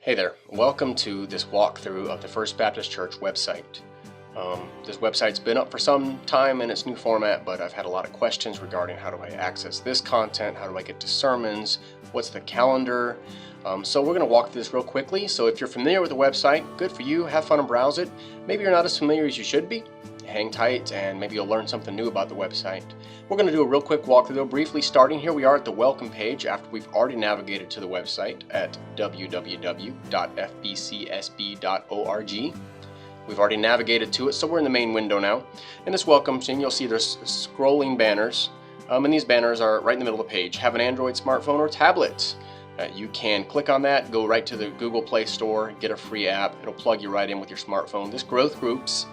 Hey there, welcome to this walkthrough of the First Baptist Church website. This website's been up for some time in its new format, but I've had a lot of questions regarding how do I access this content, how do I get to sermons, what's the calendar. So we're going to walk through this real quickly. So if you're familiar with the website, good for you, have fun and browse it. Maybe you're not as familiar as you should be. Hang tight and maybe you'll learn something new about the website. We're going to do a real quick walkthrough though, briefly starting here. We are at the welcome page after we've already navigated to the website at www.fbcsb.org. We've already navigated to it, so we're in the main window now. In this welcome scene, you'll see there's scrolling banners, and these banners are right in the middle of the page. Have an Android smartphone or tablet. You can click on that, go right to the Google Play Store, get a free app. It'll plug you right in with your smartphone. This growth groups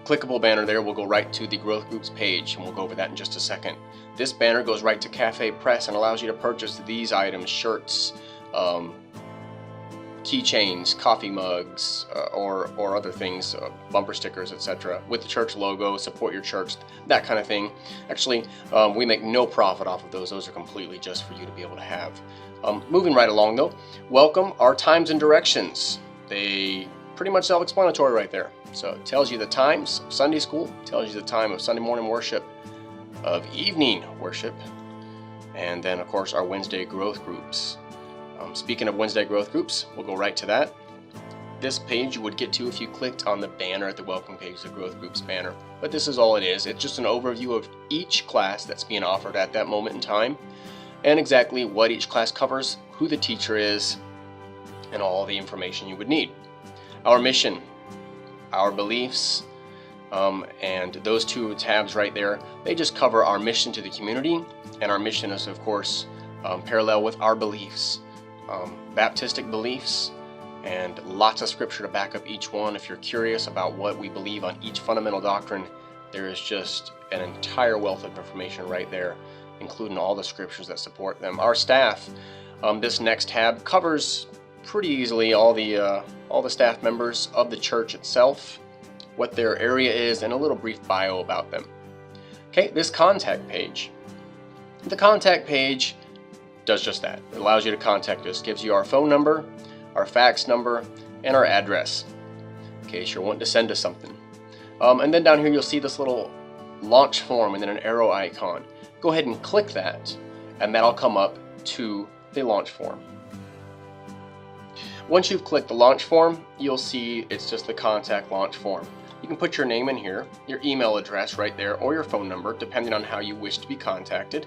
clickable banner there will go right to the growth groups page, and we'll go over that in just a second. This banner goes right to Cafe Press and allows you to purchase these items: shirts, keychains, coffee mugs, or other things, bumper stickers, etc. with the church logo, support your church, that kind of thing. Actually, we make no profit off of those. Those are completely just for you to be able to have. Moving right along though, welcome, our times and directions. They pretty much self-explanatory right there. So it tells you the times of Sunday school, tells you the time of Sunday morning worship, of evening worship, and then of course our Wednesday growth groups. Speaking of Wednesday growth groups, we'll go right to that. This page you would get to if you clicked on the banner at the welcome page, the growth groups banner. But this is all it is. It's just an overview of each class that's being offered at that moment in time, and exactly what each class covers, who the teacher is, and all the information you would need. Our mission, our beliefs, and those two tabs right there, they just cover our mission to the community, and our mission is of course parallel with our beliefs, Baptistic beliefs, and lots of scripture to back up each one. If you're curious about what we believe on each fundamental doctrine, there is just an entire wealth of information right there, including all the scriptures that support them. Our staff, this next tab covers pretty easily all the staff members of the church itself, what their area is, and a little brief bio about them. Okay, this contact page. The contact page does just that. It allows you to contact us, gives you our phone number, our fax number, and our address in case you're wanting to send us something. And then down here you'll see this little launch form and then an arrow icon. Go ahead and click that, and that'll come up to the launch form. Once you've clicked the launch form, you'll see it's just the contact launch form. You can put your name in here, your email address right there, or your phone number, depending on how you wish to be contacted.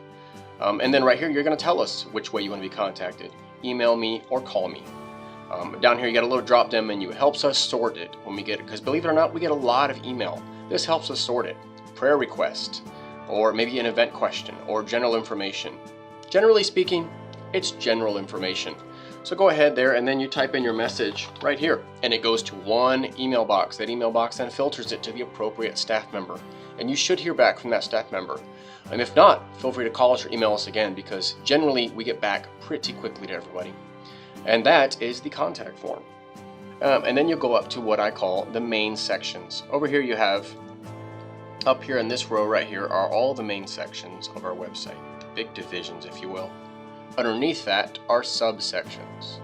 And then right here, you're going to tell us which way you want to be contacted. Email me or call me. Down here, you got a little drop-down menu. It helps us sort it when we get it, because believe it or not, we get a lot of email. This helps us sort it. Prayer request, or maybe an event question, or general information. Generally speaking, it's general information. So go ahead there and then you type in your message right here, and it goes to one email box. That email box then filters it to the appropriate staff member, and you should hear back from that staff member. And if not, feel free to call us or email us again, because generally we get back pretty quickly to everybody. And that is the contact form. And then you'll go up to what I call the main sections. Over here you have, up here in this row right here, are all the main sections of our website, the big divisions if you will. Underneath that are subsections.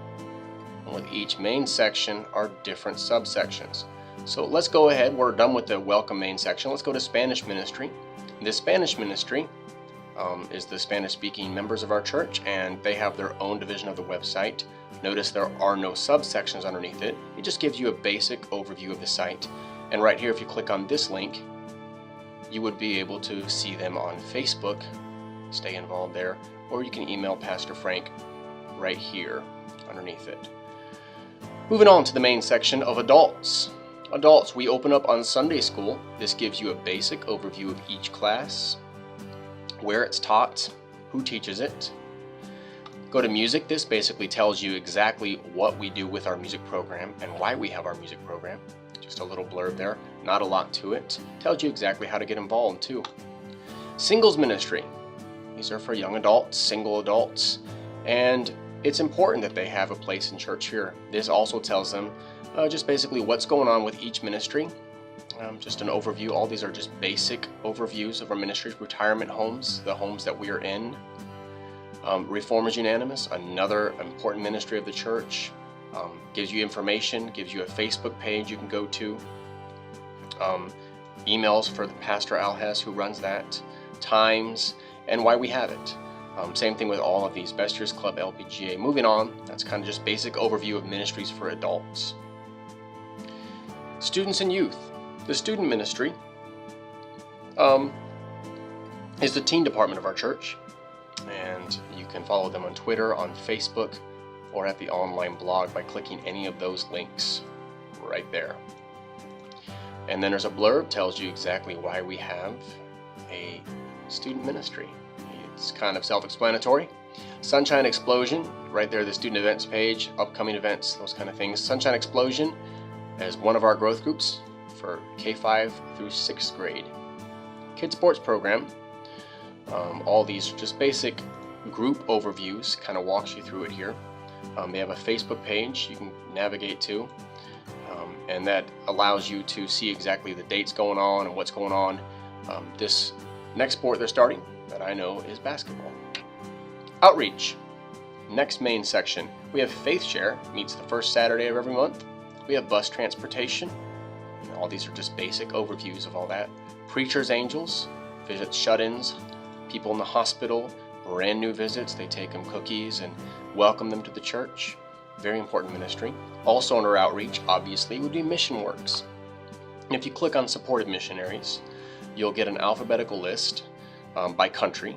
And with each main section are different subsections. So let's go ahead, we're done with the welcome main section. Let's go to Spanish ministry. This Spanish ministry is the Spanish-speaking members of our church, and they have their own division of the website. Notice there are no subsections underneath it. It just gives you a basic overview of the site. And right here, if you click on this link, you would be able to see them on Facebook, stay involved there, or you can email Pastor Frank right here underneath it. Moving on to the main section of adults. Adults, we open up on Sunday school. This gives you a basic overview of each class, where it's taught, who teaches it. Go to music. This basically tells you exactly what we do with our music program and why we have our music program. Just a little blurb there, not a lot to it. Tells you exactly how to get involved too. Singles ministry. These are for young adults, single adults, and it's important that they have a place in church here. This also tells them just basically what's going on with each ministry. Just an overview. All these are just basic overviews of our ministries. Retirement homes, the homes that we are in. Reformers Unanimous, another important ministry of the church, gives you information, gives you a Facebook page you can go to, emails for the Pastor Al Hess who runs that, times, and why we have it. Same thing with all of these, Best Years Club, LPGA. Moving on, that's kind of just basic overview of ministries for adults. Students and youth. The student ministry is the teen department of our church, and you can follow them on Twitter, on Facebook, or at the online blog by clicking any of those links right there. And then there's a blurb, tells you exactly why we have a student ministry. It's kind of self-explanatory. Sunshine Explosion, right there, the student events page, upcoming events, those kind of things. Sunshine Explosion as one of our growth groups for K5 through 6th grade. Kids Sports Program, all these just basic group overviews, kind of walks you through it here. They have a Facebook page you can navigate to, and that allows you to see exactly the dates going on and what's going on. This next sport they're starting that I know is basketball. Outreach, next main section. We have Faith Share, meets the first Saturday of every month. We have bus transportation. All these are just basic overviews of all that. Preacher's Angels, visits shut-ins, people in the hospital, brand new visits. They take them cookies and welcome them to the church. Very important ministry. Also under outreach, obviously, would be Mission Works. And if you click on supported missionaries, you'll get an alphabetical list by country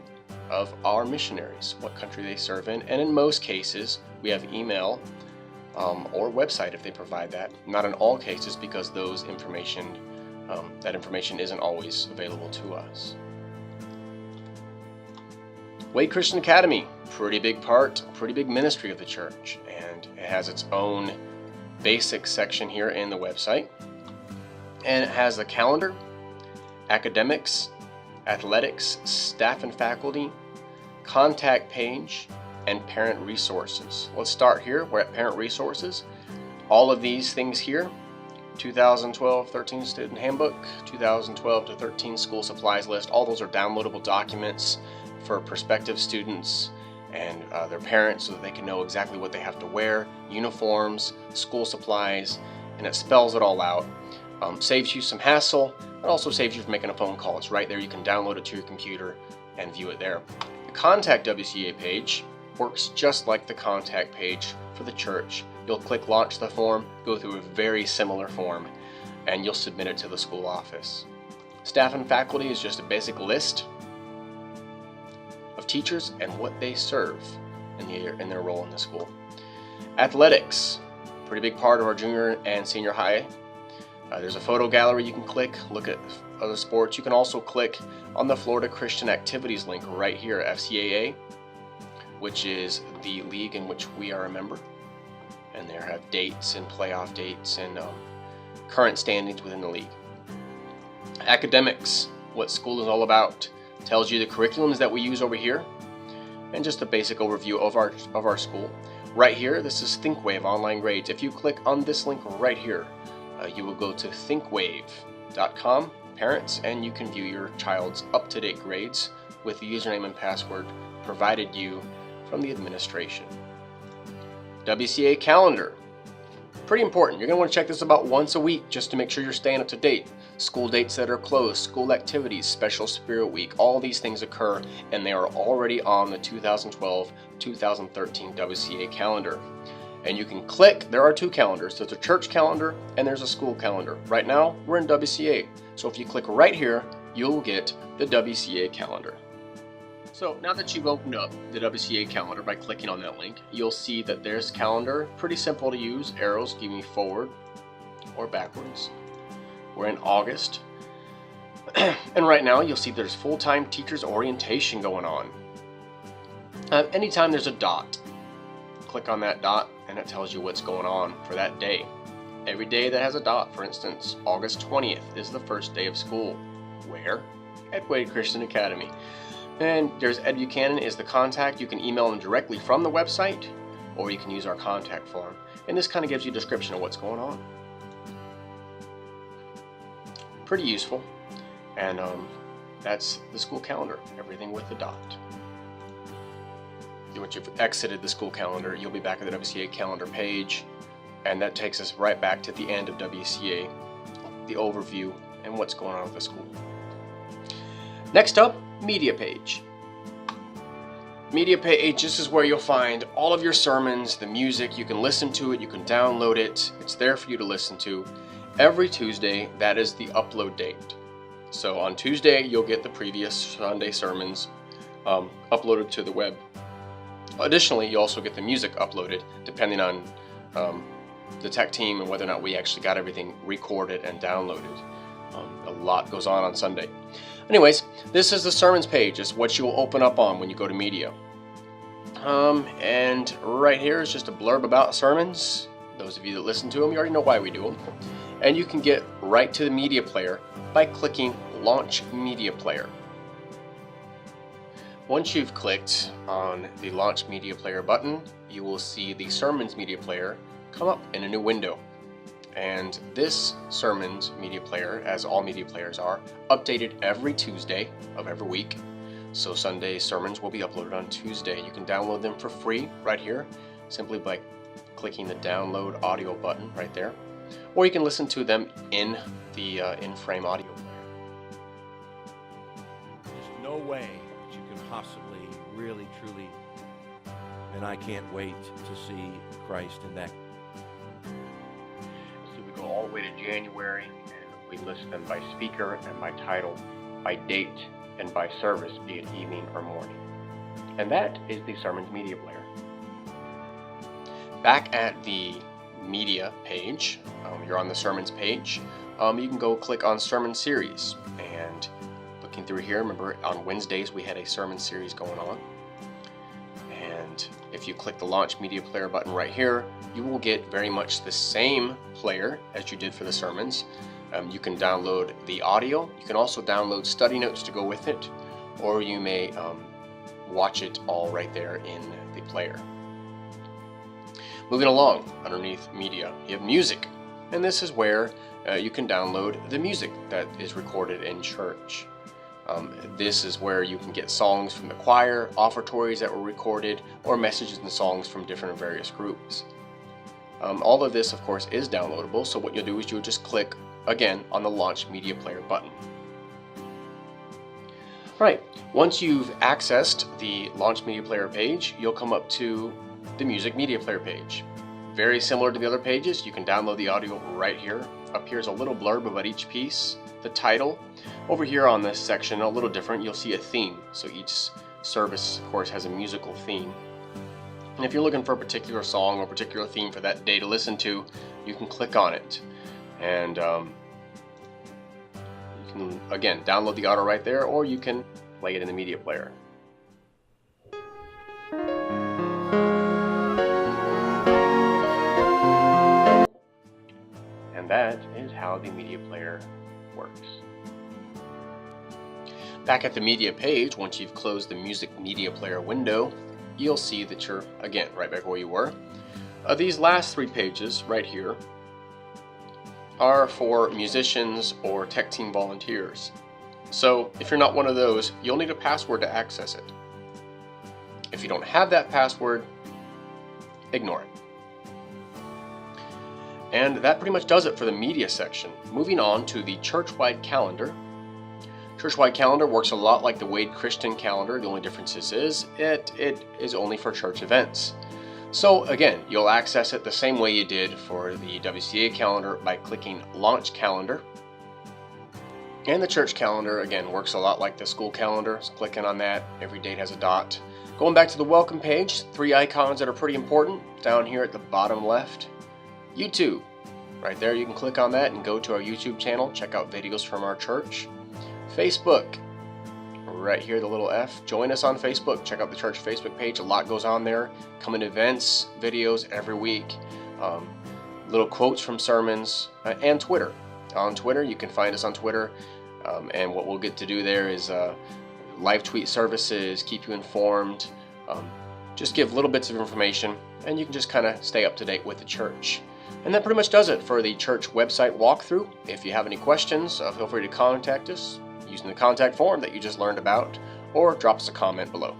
of our missionaries, what country they serve in, and in most cases we have email or website if they provide that. Not in all cases, because those information, that information isn't always available to us. Wade Christian Academy, pretty big part, pretty big ministry of the church, and it has its own basic section here in the website, and it has a calendar, academics, athletics, staff and faculty, contact page, and parent resources. Let's start here. We're at parent resources. All of these things here, 2012-13 student handbook, 2012-13 school supplies list, all those are downloadable documents for prospective students and their parents so that they can know exactly what they have to wear, uniforms, school supplies, and it spells it all out. Saves you some hassle. It also saves you from making a phone call. It's right there. You can download it to your computer and view it there. The Contact WCA page works just like the contact page for the church. You'll click Launch the Form, go through a very similar form, and you'll submit it to the school office. Staff and faculty is just a basic list of teachers and what they serve in their role in the school. Athletics, pretty big part of our junior and senior high. There's a photo gallery you can click, look at other sports. You can also click on the Florida Christian Activities link right here, FCAA, which is the league in which we are a member. And there have dates and playoff dates and current standings within the league. Academics, what school is all about, tells you the curriculums that we use over here, and just a basic overview of our school. Right here, this is ThinkWave Online Grades. If you click on this link right here, you will go to thinkwave.com, parents, and you can view your child's up-to-date grades with the username and password provided you from the administration. WCA calendar, pretty important. You're going to want to check this about once a week just to make sure you're staying up to date. School dates that are closed, school activities, Special Spirit Week, all these things occur, and they are already on the 2012-2013 WCA calendar. And you can click, there are two calendars. There's a church calendar and there's a school calendar. Right now, we're in WCA. So if you click right here, you'll get the WCA calendar. So now that you've opened up the WCA calendar by clicking on that link, you'll see that there's calendar, pretty simple to use, arrows giving you forward or backwards. We're in August. And right now, you'll see there's full-time teachers orientation going on. Anytime there's a dot, click on that dot and it tells you what's going on for that day. Every day that has a dot, for instance, August 20th is the first day of school. Where? At Wade Christian Academy. And there's Ed Buchanan is the contact. You can email him directly from the website, or you can use our contact form. And this kind of gives you a description of what's going on. Pretty useful. And that's the school calendar, everything with the dot. once you've exited the school calendar, you'll be back at the WCA calendar page, and that takes us right back to the end of WCA, the overview and what's going on with the school. Next up, media page. Media page, this is where you'll find all of your sermons, the music. You can listen to it, you can download it. It's there for you to listen to. Every Tuesday, that is the upload date. So on Tuesday, you'll get the previous Sunday sermons uploaded to the web. Additionally, you also get the music uploaded, depending on the tech team and whether or not we actually got everything recorded and downloaded. A lot goes on Sunday. Anyways, this is the sermons page. It's what you will open up on when you go to media. And right here is just a blurb about sermons. Those of you that listen to them, you already know why we do them. And you can get right to the media player by clicking Launch Media Player. Once you've clicked on the Launch Media Player button, you will see the Sermons Media Player come up in a new window. And this Sermons Media Player, as all media players are, updated every Tuesday of every week. So Sunday sermons will be uploaded on Tuesday. You can download them for free right here, simply by clicking the download audio button right there. Or you can listen to them in the in-frame audio player. There's no way that you can possibly, really, truly, and I can't wait to see Christ in that. So we go all the way to January, and we list them by speaker and by title, by date, and by service, be it evening or morning. And that is the Sermons Media Player. Back at the media page, you're on the sermons page. You can go click on sermon series, and looking through here, remember on Wednesdays we had a sermon series going on. And if you click the Launch Media Player button right here, you will get very much the same player as you did for the sermons. You can download the audio. You can also download study notes to go with it, or you may watch it all right there in the player. Moving along, underneath media, you have music, and this is where you can download the music that is recorded in church. This is where you can get songs from the choir, offertories that were recorded, or messages and songs from different and various groups. All of this, of course, is downloadable, so what you'll do is you'll just click, again, on the Launch Media Player button. Right, once you've accessed the Launch Media Player page, you'll come up to the Music Media Player page. Very similar to the other pages, you can download the audio right here. Up here is a little blurb about each piece, the title. Over here on this section, a little different, you'll see a theme. So each service, of course, has a musical theme. And if you're looking for a particular song or particular theme for that day to listen to, you can click on it. And you can, again, download the audio right there, or you can play it in the media player. And that is how the media player works. Back at the media page, once you've closed the Music Media Player window, you'll see that you're, again, right back where you were. These last three pages right here are for musicians or tech team volunteers. So if you're not one of those, you'll need a password to access it. If you don't have that password, ignore it. And that pretty much does it for the media section. Moving on to the church-wide calendar. Church-wide calendar works a lot like the Wade Christian calendar. The only difference is it is only for church events. So again, you'll access it the same way you did for the WCA calendar by clicking Launch Calendar. And the church calendar, again, works a lot like the school calendar. So clicking on that, every date has a dot. Going back to the welcome page, three icons that are pretty important. Down here at the bottom left, YouTube. Right there, you can click on that and go to our YouTube channel, check out videos from our church. Facebook, right here, the little F. Join us on Facebook. Check out the church Facebook page. A lot goes on there. Coming events, videos every week. Little quotes from sermons, and Twitter. On Twitter, you can find us on Twitter. And what we'll get to do there is live tweet services, keep you informed, just give little bits of information, and you can just kind of stay up to date with the church. And that pretty much does it for the church website walkthrough. If you have any questions, feel free to contact us using the contact form that you just learned about, or drop us a comment below.